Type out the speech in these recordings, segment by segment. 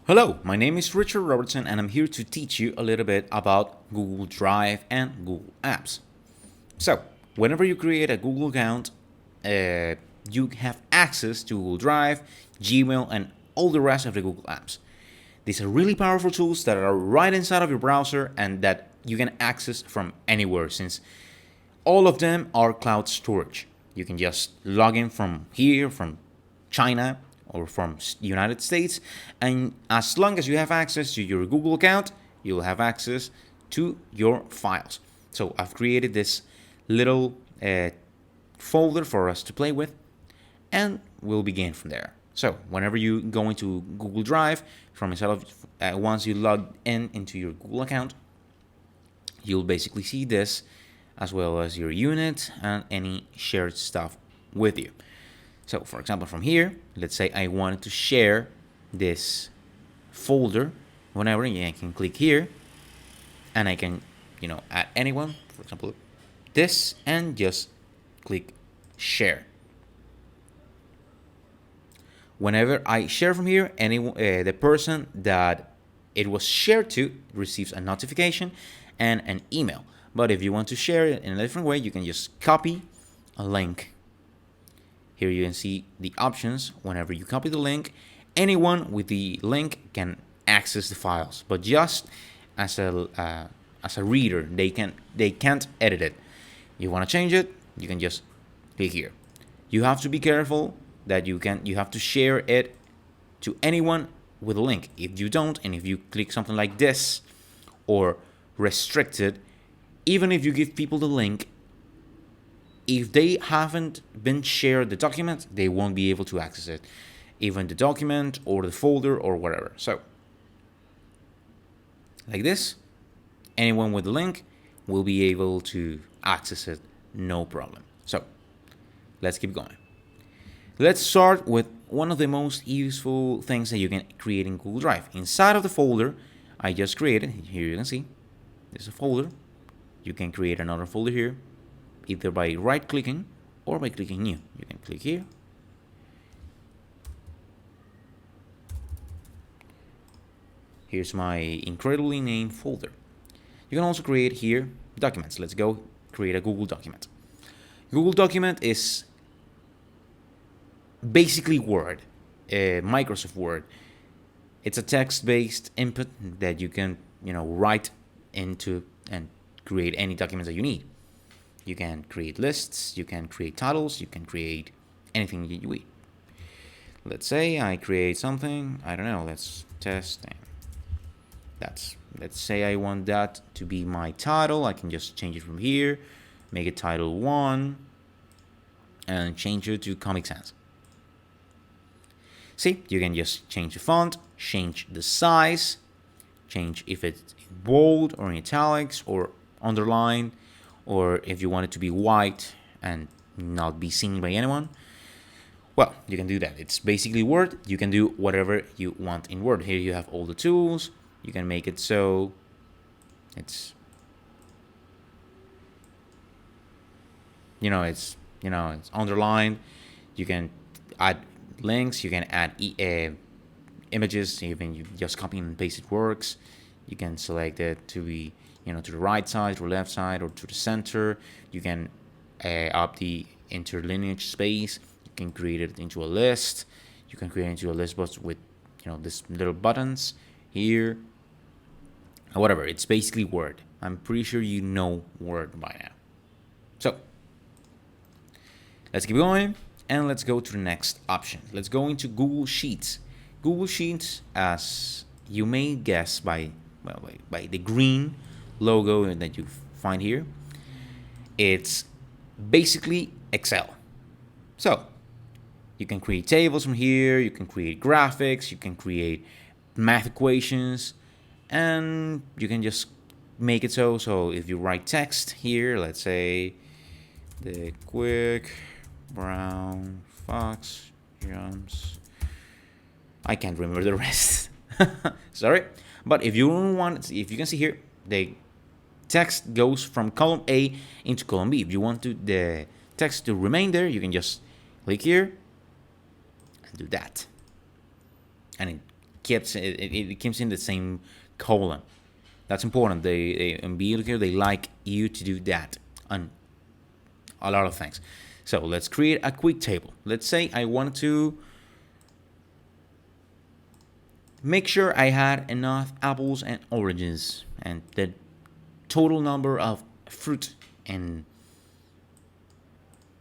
Hello, my name is Richard Robertson and I'm here to teach you a little bit about Google Drive and Google Apps. So, whenever you create a Google account, you have access to Google Drive, Gmail, and all the rest of the Google apps. These are really powerful tools that are right inside of your browser and that you can access from anywhere since all of them are cloud storage. You can just log in from here, from China, or from the United States, and as long as you have access to your Google account, you'll have access to your files. So I've created this little folder for us to play with, and we'll begin from there. So whenever you go into Google Drive, from inside of once you log in into your Google account, you'll basically see this, as well as your unit and any shared stuff with you. So for example, from here, let's say I wanted to share this folder. Whenever I can click here and I can, add anyone, for example, this, and just click share. Whenever I share from here, the person that it was shared to receives a notification and an email. But if you want to share it in a different way, you can just copy a link. Here you can see the options. Whenever you copy the link, anyone with the link can access the files, but just as a reader, they can't edit it. You want to change it, you can just click here. You have to be careful that you have to share it to anyone with a link. If you don't, and if you click something like this or restricted, even if you give people the link, if they haven't been shared the document, they won't be able to access it, even the document or the folder or whatever. So, like this, anyone with the link will be able to access it, no problem. So, let's keep going. Let's start with one of the most useful things that you can create in Google Drive. Inside of the folder I just created, here you can see, there's a folder. You can create another folder here, either by right-clicking or by clicking new. You can click here. Here's my incredibly named folder. You can also create here documents. Let's go create a Google document. Google document is basically Word, Microsoft Word. It's a text-based input that you can, write into and create any documents that you need. You can create lists, you can create titles, you can create anything you need. Let's say I create something, I don't know, let's test. Let's say I want that to be my title. I can just change it from here, make it title 1, and change it to Comic Sans. See, you can just change the font, change the size, change if it's bold or in italics or underlined, or if you want it to be white and not be seen by anyone, well, you can do that. It's basically Word. You can do whatever you want in Word. Here you have all the tools. You can make it so it's it's underlined. You can add links. You can add images. Even you just copy and paste it works. You can select it to be to the right side, to the left side, or to the center. You can up the interlineage space. You can create it into a list. You can create it into a list but with these little buttons here. Whatever. It's basically Word. I'm pretty sure you know Word by now. So let's keep going and let's go to the next option. Let's go into Google Sheets. Google Sheets, as you may guess by the green logo that you find here, it's basically Excel. So you can create tables from here, you can create graphics, you can create math equations, and you can just make it so if you write text here, let's say the quick brown fox jumps, I can't remember the rest. Sorry, but if you can see here, the text goes from column A into column B. If you want the text to remain there, you can just click here and do that, and it it keeps in the same column. That's important. In Builder they like you to do that on a lot of things. So let's create a quick table. Let's say I want to make sure I had enough apples and oranges and the total number of fruit in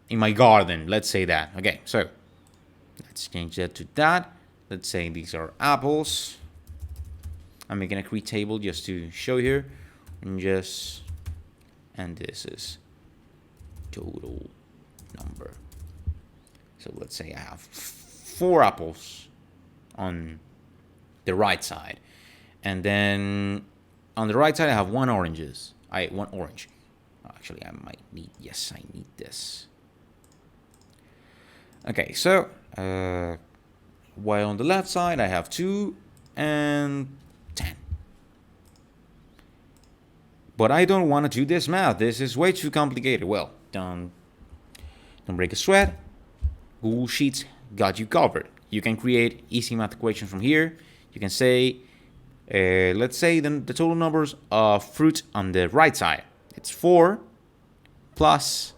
my garden. Let's say that. Okay, so let's change that to that. Let's say these are apples. I'm making a create table just to show here, and this is total number. So let's say I have 4 apples on the right side, and then on the right side I have 1 oranges. One orange. Actually, I might need. Yes, I need this. Okay, so while on the left side I have 2 and 10. But I don't want to do this math. This is way too complicated. Well, don't break a sweat. Google Sheets got you covered. You can create easy math equations from here. You can say, let's say the total numbers of fruit on the right side. It's 4 plus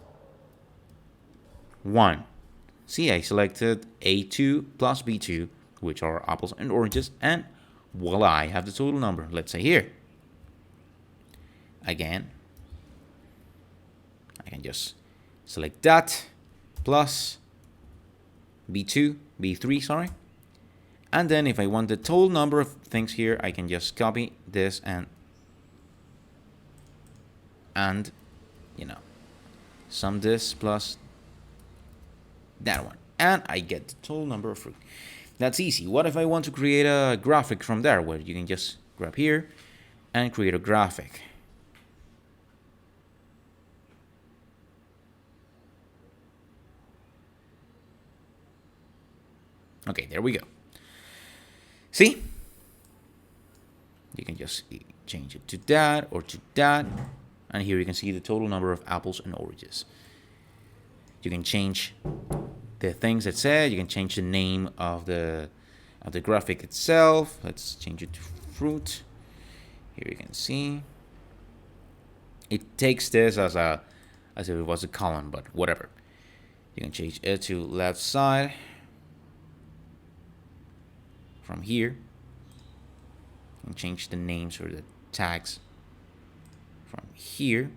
1. See, I selected A2 plus B2, which are apples and oranges, and voila, I have the total number. Let's say here. Again, I can just select that plus B3, sorry. And then if I want the total number of things here, I can just copy this and sum this plus that one. And I get the total number of fruit. That's easy. What if I want to create a graphic from there? Well, you can just grab here and create a graphic. Okay, there we go. See? You can just change it to that or to that. And here you can see the total number of apples and oranges. You can change the things it said. You can change the name of the graphic itself. Let's change it to fruit. Here you can see. It takes this as if it was a column, but whatever. You can change it to left side. From here, and change the names or the tags from here.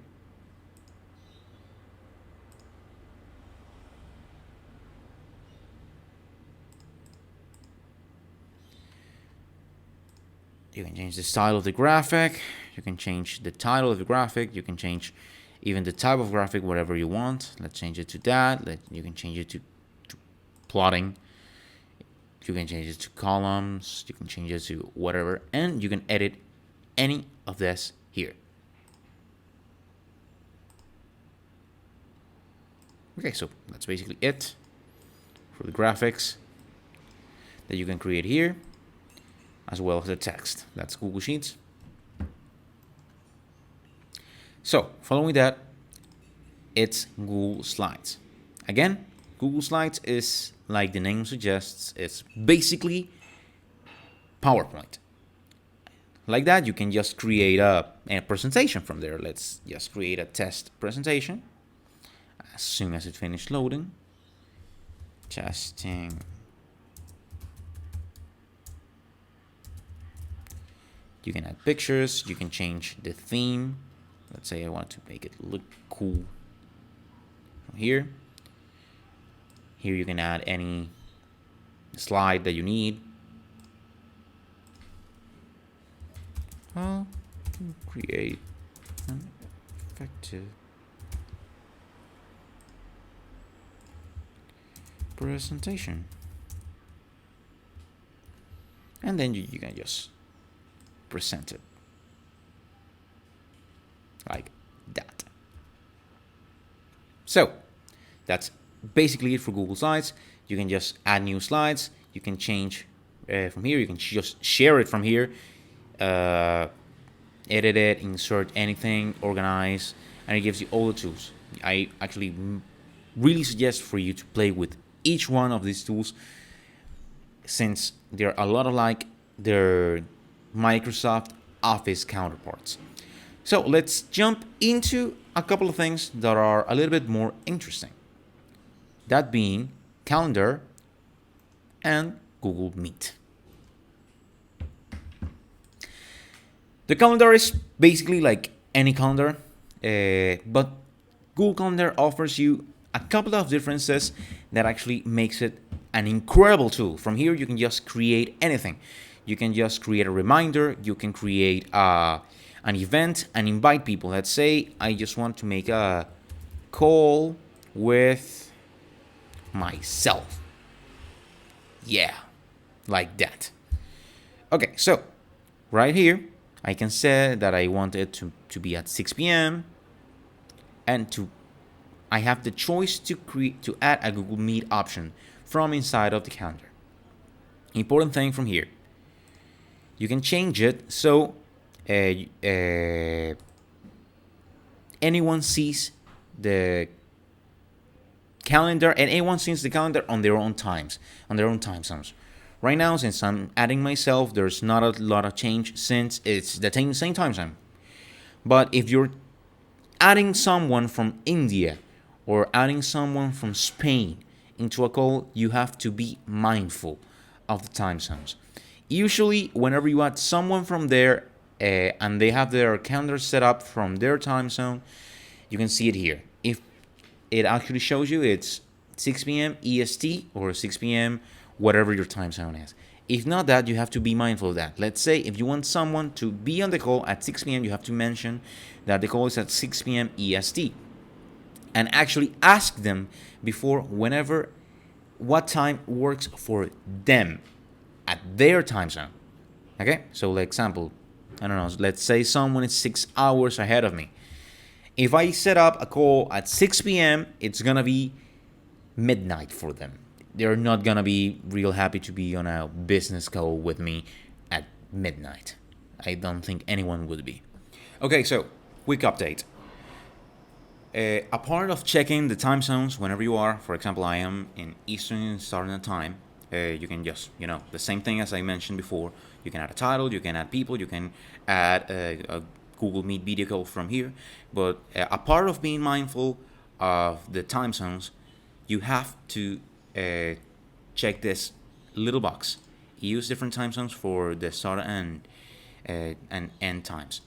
You can change the style of the graphic. You can change the title of the graphic. You can change even the type of graphic, whatever you want. Let's change it to that. You can change it to plotting. You can change it to columns, you can change it to whatever, and you can edit any of this here. Okay, so that's basically it for the graphics that you can create here, as well as the text. That's Google Sheets. So, following that, it's Google Slides. Again, Google Slides is, like the name suggests, it's basically PowerPoint. Like that, you can just create a presentation from there. Let's just create a test presentation. As soon as it finishes loading. Testing. You can add pictures. You can change the theme. Let's say I want to make it look cool from here. Here you can add any slide that you need. Well, you can create an effective presentation. And then you can just present it like that. So that's basically it for Google Slides. You can just add new slides. You can change from here. You can just share it from here. Edit it, insert anything, organize, and it gives you all the tools. I actually really suggest for you to play with each one of these tools, since they're a lot alike. their Microsoft Office counterparts. So let's jump into a couple of things that are a little bit more interesting. That being Calendar and Google Meet. The calendar is basically like any calendar, but Google Calendar offers you a couple of differences that actually makes it an incredible tool. From here, you can just create anything. You can just create a reminder. You can create an event and invite people. Let's say I just want to make a call with myself. Yeah, like that. Okay, so right here, I can say that I want it to be at 6 p.m. and I have the choice to add a Google Meet option from inside of the calendar. Important thing from here, you can change it so anyone sees the calendar and anyone sees the calendar on their own times, on their own time zones. Right now, since I'm adding myself, there's not a lot of change since it's the same time zone. But if you're adding someone from India or adding someone from Spain into a call, you have to be mindful of the time zones. Usually, whenever you add someone from there and they have their calendar set up from their time zone, you can see it here. If it actually shows you it's 6 p.m. EST or 6 p.m. whatever your time zone is. If not that, you have to be mindful of that. Let's say if you want someone to be on the call at 6 p.m., you have to mention that the call is at 6 p.m. EST. And actually ask them before what time works for them at their time zone. Okay? So, like example, I don't know, let's say someone is 6 hours ahead of me. If I set up a call at 6 p.m., it's going to be midnight for them. They're not going to be real happy to be on a business call with me at midnight. I don't think anyone would be. Okay, so quick update. A part of checking the time zones whenever you are, for example, I am in Eastern Standard Time, you can just, the same thing as I mentioned before. You can add a title, you can add people, you can add a Google Meet video call from here. But a part of being mindful of the time zones, you have to check this little box. Use different time zones for the start and end times.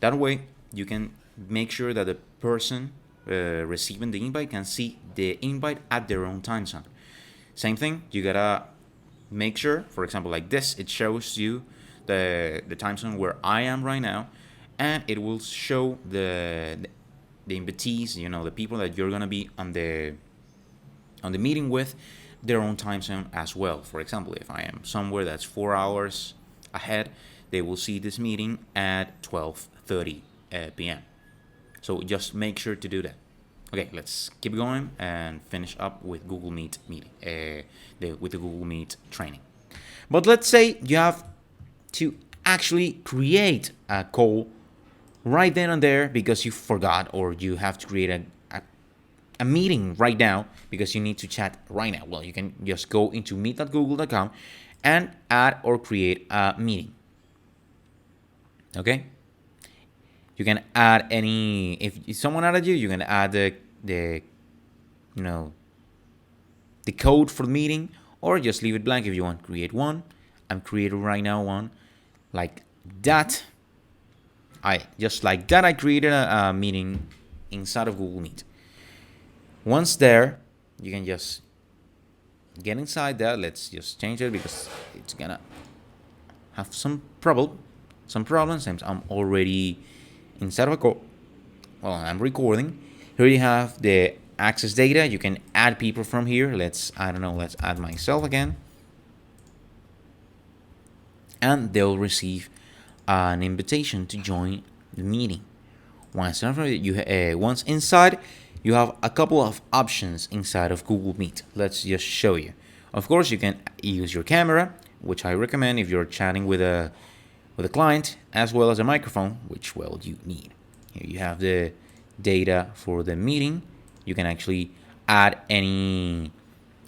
That way, you can make sure that the person receiving the invite can see the invite at their own time zone. Same thing, you gotta make sure, for example, like this, it shows you the time zone where I am right now, and it will show the invitees, the people that you're gonna be on the meeting with, their own time zone as well. For example, if I am somewhere that's 4 hours ahead, they will see this meeting at 12:30 p.m. So just make sure to do that. Okay, let's keep going and finish up with Google Meet meeting, with the Google Meet training. But let's say you have to actually create a call right then and there because you forgot, or you have to create a meeting right now because you need to chat right now. Well, you can just go into meet.google.com and add or create a meeting. Okay? You can add any, if someone added you can add the code for the meeting, or just leave it blank if you want to create one. I'm creating right now one like that. I created a meeting inside of Google Meet. Once there, you can just get inside there. Let's just change it because it's gonna have some problems. Since I'm already inside of a call. Well, I'm recording. Here you have the access data. You can add people from here. Let's add myself again. And they'll receive an invitation to join the meeting. Once inside, you have a couple of options inside of Google Meet. Let's just show you. Of course, you can use your camera, which I recommend if you're chatting with a client, as well as a microphone, which you need. Here you have the data for the meeting. You can actually add any,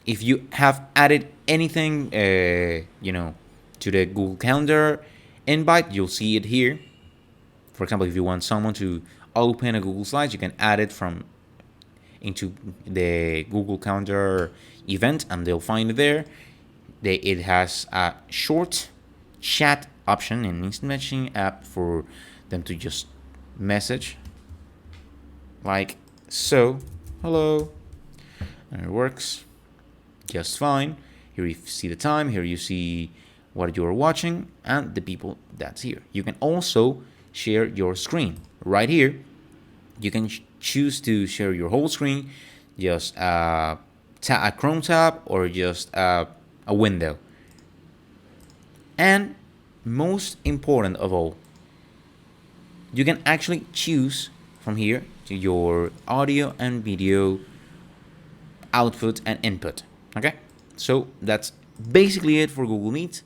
if you have added anything, to the Google Calendar invite. You'll see it here. For example, if you want someone to open a Google Slides, you can add it from into the Google Calendar event, and they'll find it there. It has a short chat option in instant messaging app for them to just message like so, hello, and it works just fine. Here you see the time, here you see what you're watching and the people that's here. You can also share your screen right here. You can choose to share your whole screen, just a Chrome tab, or just a window. And most important of all, you can actually choose from here to your audio and video output and input. Okay, so that's basically it for Google Meet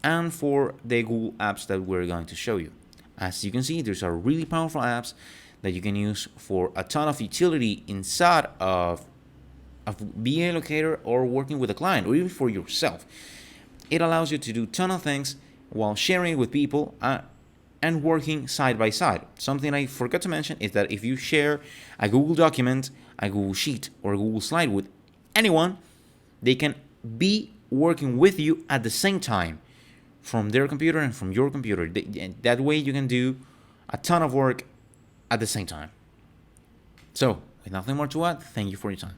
and for the Google apps that we're going to show you. As you can see, there's a really powerful apps that you can use for a ton of utility inside of BA Locator or working with a client, or even for yourself. It allows you to do a ton of things while sharing it with people and working side by side. Something I forgot to mention is that if you share a Google document, a Google Sheet, or a Google Slide with anyone, they can be working with you at the same time from their computer and from your computer. That way you can do a ton of work at the same time. So, with nothing more to add, thank you for your time.